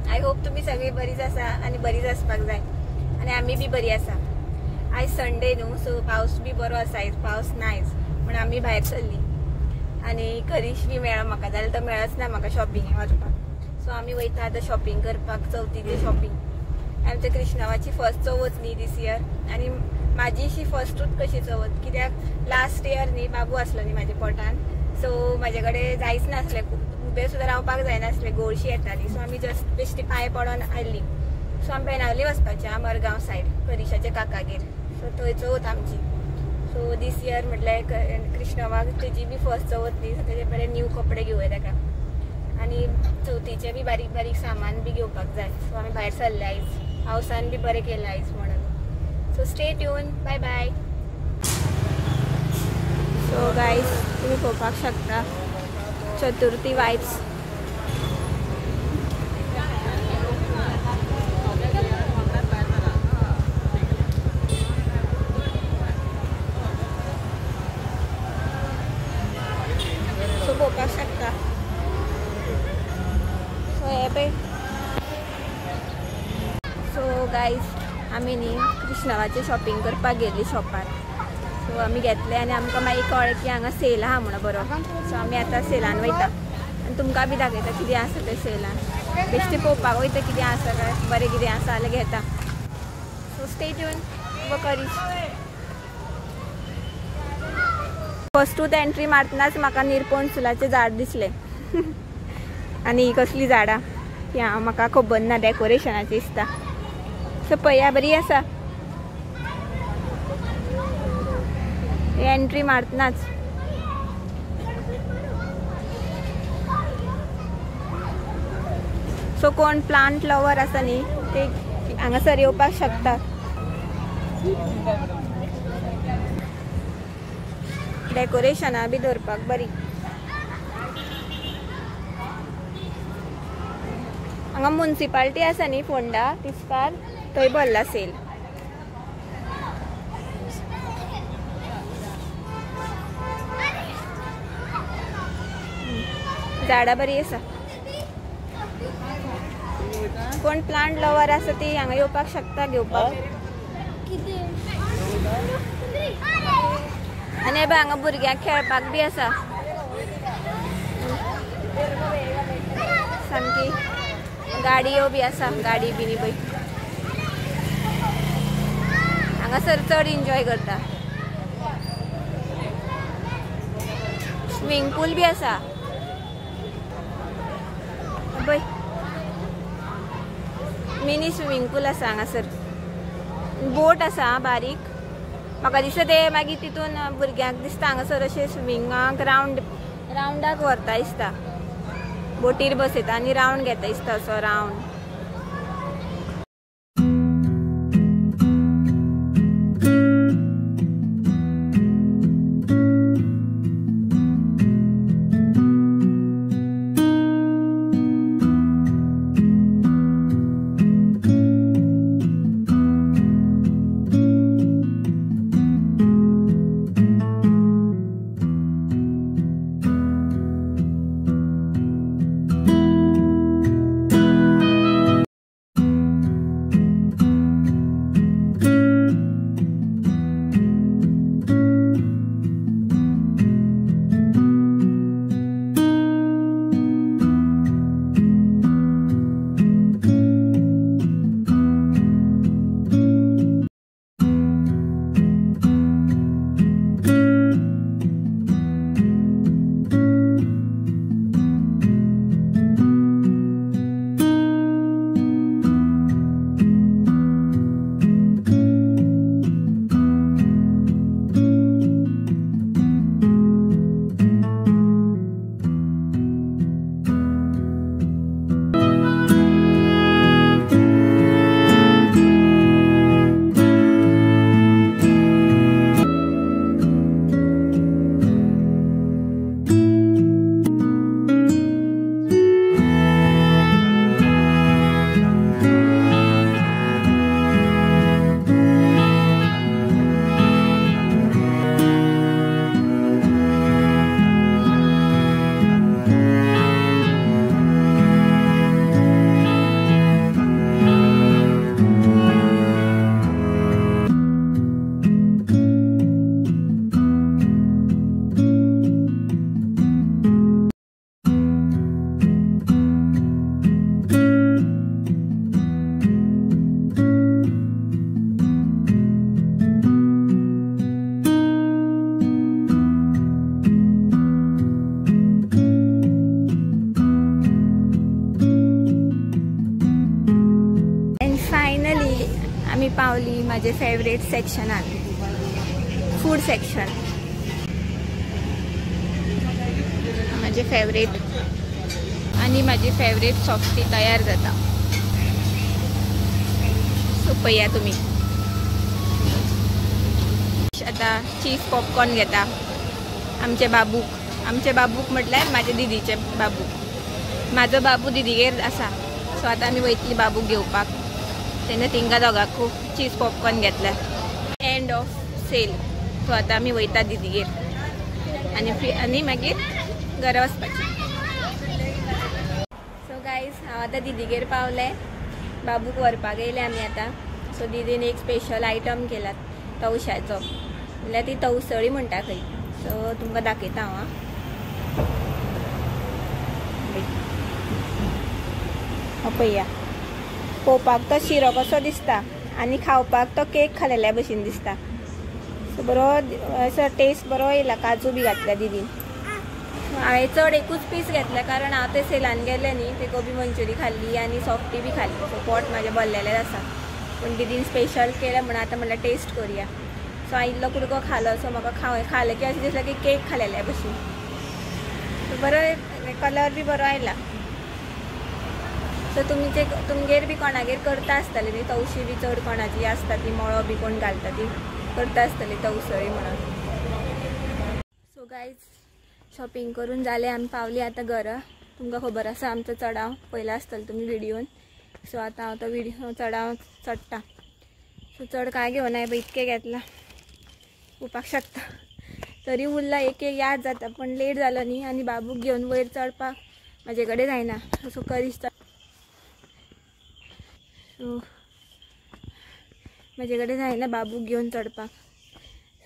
I hope तुम्ही सगळे बरीच आसा आणि बरीच आसपाक जाय आणि आम्ही बी बरी आसा. आयज संडे न्हू, सो पावस बी बरो आसा. आयज पावस नायच पण आम्ही भायर सरली आणि करीश बी मेळ्ळा म्हाका, जाल्यार तो मेळच ना म्हाका शॉपिंगेक वचपाक. सो आम्ही वयता आतां शॉपिंग करपाक, चवथीचे शॉपिंग. आमच्या कृष्णावाची फर्स्ट चवथ न्ही दीस इयर आणि माझी अशी फर्स्टूच कशी चवथ, कित्याक लास्ट इयर न्ही बाबू आसलो न्ही म्हाज्या पोटान. सो म्हाजे कडेन जायच नासलें, उबें सुद्दां रावपाक जायनासलें, गोळशी येताली. सो आमी जस्ट बेश्टी पांय पडोन आयल्ली. सो आमी बेनावली वचपाचें मरगांव सायड करिशाच्या काकागेर. सो थंय चवथ आमची. सो दीस इयर म्हटल्यार कृष्णवाक तेजी बी फर्स्ट चवथ न्ही, सो तेजे बरे न्यू कपडे घेवया ताका आणि चवथीचे बी बारीक बारीक सामान बी घेवपाक जाय. सो आमी भायर सरले आयज. पावसान बी बरें केलें आयज म्हणून. So stay tune, bye bye. So guys तुम्ही पळोवपाक शकता चतुर्थी वायब्स. सो पळोवपाक शकता. सो हे पळय. सो गायज आमी न्ही कृष्णवाचे शॉपिंग करपाक गेल्ली शॉपार. सो आमी घेतले आनी आमकां मागीर कळ्ळें की हांगा सेल आहा म्हणून बरो. सो आमी आतां सेलान वयता आनी तुमकां बी दाखयता कितें आसा तें सेलान. बेश्टी पळोवपाक वयता कितें आसा काय, बरें कितें आसा जाल्यार घेता. So stay tuned. करीश फस्टूच एंट्री मारतनाच म्हाका निरपणसुलाचें झाड दिसलें. आनी ही कसली झाडां ती म्हाका खबर ना, डेकोरेशनाची दिसता. सो पळया बरी आसा. एंट्री मारतनाच सो कोण प्लांट लवर आसा न्ही ते हांगासर येवपाक शकता. डेकोरेशनां बी दवरपाक बरी. हांगा म्युनिसिपालिटी आसा न्ही फोंडा तिस्कार, थंय भरला सेल. झाडां बरी आसा. कोण प्लांट लवर आसा ती हांगा येवपाक शकता घेवपाक. आनी हें हांगा भुरग्यांक खेळपाक बी आसा सामकी. गाडयो बी आसा, गाडी बिनी पळय. हांगासर चड एन्जॉय करता. स्विमींग पूल बी आसा पळय. मिनी स्विमींग पूल आसा हांगासर. बोट आसा बारीक. म्हाका दिसता ते मागीर तितून भुरग्यांक दिसता हांगासर अशें स्विमींगाक रावंडाक व्हरता दिसता. बोटीर बसयता आनी रावंड घेता दिसता असो रावंड. आम्ही पावली माझे फेवरेट सेक्शनात, फूड सेक्शन. माझे फेवरेट आणि माझी फेवरेट सॉफ्टी तयार जाता. सो पया तुम्ही आता चीज पॉपकॉर्न घेता. आमचे बाबूक म्हटल्यार माझे दिदीचे बाबूक. माझो बाबू दिदीगेर आसा. सो आता आमी वयतली बाबूक घेवपाक. तेन्ना तिंका दोगांकू चीज पॉपकॉर्न घेतला. End of cell. सो आता आमी वयता दिदीगेर आनी मागीर घरा वचपाची. सो गायज हांव आतां दिदीगेर पावलें. बाबूक व्हरपाक येयले आमी आतां. सो दिदीन एक स्पेशल आयटम केला तवशाचो, म्हणल्यार ती तवसळी म्हणटा खंय. सो तुमकां दाखयता हांव. पळया, पळोवपाक तो शिरो कसो दिसता आनी खावपाक तो केक खालेल्या भशेन दिसता. सो बरो असो टेस्ट बरो येयला. काजू बी घातल्या दिदीन. हांवें चड एकूच पीस घेतले कारण हांव ते सेलान गेले न्ही, ते गोबी मंचुरी खाल्ली आनी सॉफ्टी बी खाल्ली. सो पोट म्हाजें भरलेलें आसा. पूण दिदीन स्पेशल केलें म्हणून आतां म्हणल्यार टेस्ट करुया. सो हांवें इल्लो कुडको खालो. सो म्हाका खालें की अशें दिसलें की केक खालेल्या भशेन. सो बरो कलर बी बरो आयला. सो तुमगेर बी कोणागेर करता आसतली न्ही तवशी बी, चड कोणाची आसता ती मळो बी कोण घालता ती करता आसतली तवसळी म्हणून. सो गायज शॉपिंग करून जालें. आमी पावली आतां घरा. तुमकां खबर आसा आमचो चडाव पयला आसतलो तुमी व्हिडिओन. सो आतां हांव तो व्हिडिओ चडाव चडटा. सो चड काय घेवन हांवें इतकें घेतलां उपाक शकता. तरी उरला एक याद जाता. पण लेट जालो न्ही आनी बाबूक घेवन वयर चडपाक म्हाजे कडेन जायना. सो करीश सो म्हाजे कडेन जायना बाबूक घेवन चडपाक.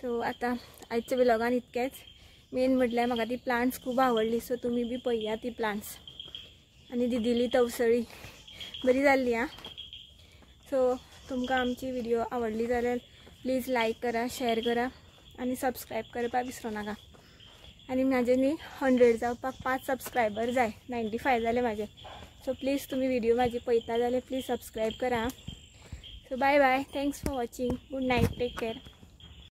सो आतां आयच्या व्लॉगान इतकेंच. मेन म्हटल्यार म्हाका ती प्लांट्स खूब आवडली. सो तुमी बी पळया ती प्लांट्स. आनी दिदिली तवसळी बरी जाल्ली आं. सो तुमकां आमची व्हिडिओ आवडली जाल्यार प्लीज लायक करा, शेअर करा आनी सबस्क्रायब करपाक विसरूं नाका. आनी म्हाजे न्ही 100 जावपाक 5 सबस्क्रायबर जाय. 95 जाले म्हाजे. सो प्लीज तुम्ही व्हिडिओ म्हाजी पळयता जाल्यार प्लीज सबस्क्रायब करा. So bye bye. Thanks for watching. Good night. Take care.